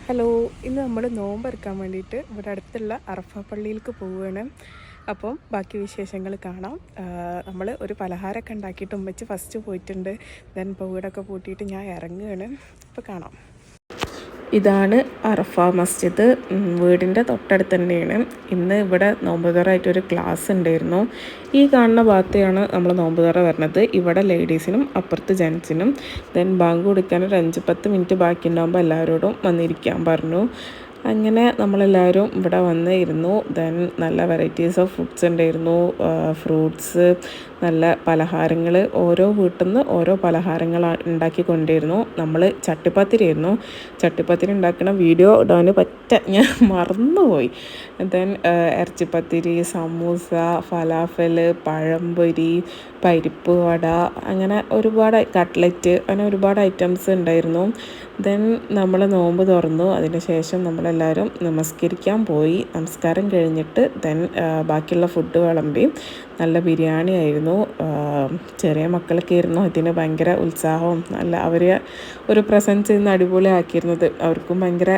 Hello, ഇന്ന് നമ്മൾ നോമ്പെടുക്കാൻ വേണ്ടിയിട്ട് ഇവിടെ അടുത്തുള്ള അറഫ പള്ളിയിലേക്ക് പോവുകയാണ്. അപ്പം ബാക്കി വിശേഷങ്ങൾ കാണാം. നമ്മൾ ഒരു പലഹാരമൊക്കെ ഉണ്ടാക്കിയിട്ട് ഉമ്മച്ച് ഫസ്റ്റ് പോയിട്ടുണ്ട്. ദെൻ ഇപ്പോൾ വീടൊക്കെ പൂട്ടിയിട്ട് ഞാൻ ഇറങ്ങുകയാണ്. അപ്പോൾ കാണാം. ഇതാണ് അറഫ മസ്ജിദ്. വീടിൻ്റെ തൊട്ടടുത്ത് തന്നെയാണ്. ഇന്ന് ഇവിടെ നോമ്പുതുറയായിട്ടൊരു ക്ലാസ് ഉണ്ടായിരുന്നു. ഈ കാണുന്ന ഭാഗത്തെയാണ് നമ്മൾ നോമ്പുതുറ വരുന്നത്. ഇവിടെ ലേഡീസിനും അപ്പുറത്ത് ജെൻസിനും. ദെൻ ബാങ്ക് കൊടുക്കാൻ ഒരു 5-10 മിനിറ്റ് ബാക്കി ഉണ്ടാകുമ്പോൾ എല്ലാവരോടും വന്നിരിക്കാൻ പറഞ്ഞു. അങ്ങനെ നമ്മളെല്ലാവരും ഇവിടെ വന്ന് ഇരുന്നു. ദെൻ നല്ല വെറൈറ്റീസ് ഓഫ് ഫുഡ്സ് ഉണ്ടായിരുന്നു. ഫ്രൂട്ട്സ്, നല്ല പലഹാരങ്ങൾ, ഓരോ വീട്ടിൽ നിന്ന് ഓരോ പലഹാരങ്ങൾ ഉണ്ടാക്കി കൊണ്ടിരുന്നു. നമ്മൾ ചട്ടിപ്പത്തിരി ആയിരുന്നു. ചട്ടിപ്പത്തിരി ഉണ്ടാക്കുന്ന വീഡിയോ ഇടാൻ ഞാൻ മറന്നുപോയി. ദെൻ ഇറച്ചിപ്പത്തിരി, സമൂസ, ഫലാഫൽ, പഴംപൊരി, പരിപ്പ് വട, അങ്ങനെ ഒരുപാട് കട്ട്ലറ്റ്, അങ്ങനെ ഒരുപാട് ഐറ്റംസ് ഉണ്ടായിരുന്നു. ദെൻ നമ്മൾ നോമ്പ് തുറന്നു. അതിന് ശേഷം നമ്മളെല്ലാവരും നമസ്കരിക്കാൻ പോയി. നമസ്കാരം കഴിഞ്ഞിട്ട് ദെൻ ബാക്കിയുള്ള ഫുഡ് വിളമ്പി. നല്ല ബിരിയാണി ആയിരുന്നു. ചെറിയ മക്കളൊക്കെ ആയിരുന്നു ഇതിന് ഭയങ്കര ഉത്സാഹവും നല്ല അവർ ഒരു പ്രസൻസ് ഇന്ന് അടിപൊളിയാക്കിയിരുന്നത്. അവർക്കും ഭയങ്കര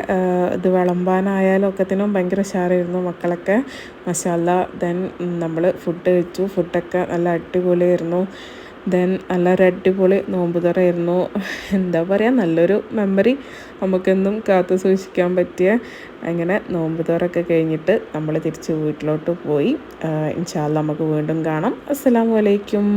ഇത് വിളമ്പാനായാലും ഒക്കത്തിനും ഭയങ്കര ഉഷാറായിരുന്നു മക്കളൊക്കെ. മാഷാ അല്ലാഹ്. ദെൻ നമ്മൾ ഫുഡ് കഴിച്ചു. ഫുഡൊക്കെ നല്ല അടിപൊളിയായിരുന്നു. ദെൻ നല്ലൊരു അടിപൊളി നോമ്പുതുറയായിരുന്നു. എന്താ പറയുക, നല്ലൊരു മെമ്മറി നമുക്കെന്നും കാത്തു സൂക്ഷിക്കാൻ പറ്റിയ. അങ്ങനെ നോമ്പുതുറയൊക്കെ കഴിഞ്ഞിട്ട് നമ്മൾ തിരിച്ച് വീട്ടിലോട്ട് പോയി. ഇൻഷാ അല്ലാഹ് നമുക്ക് വീണ്ടും കാണാം. അസ്സലാമു അലൈക്കും.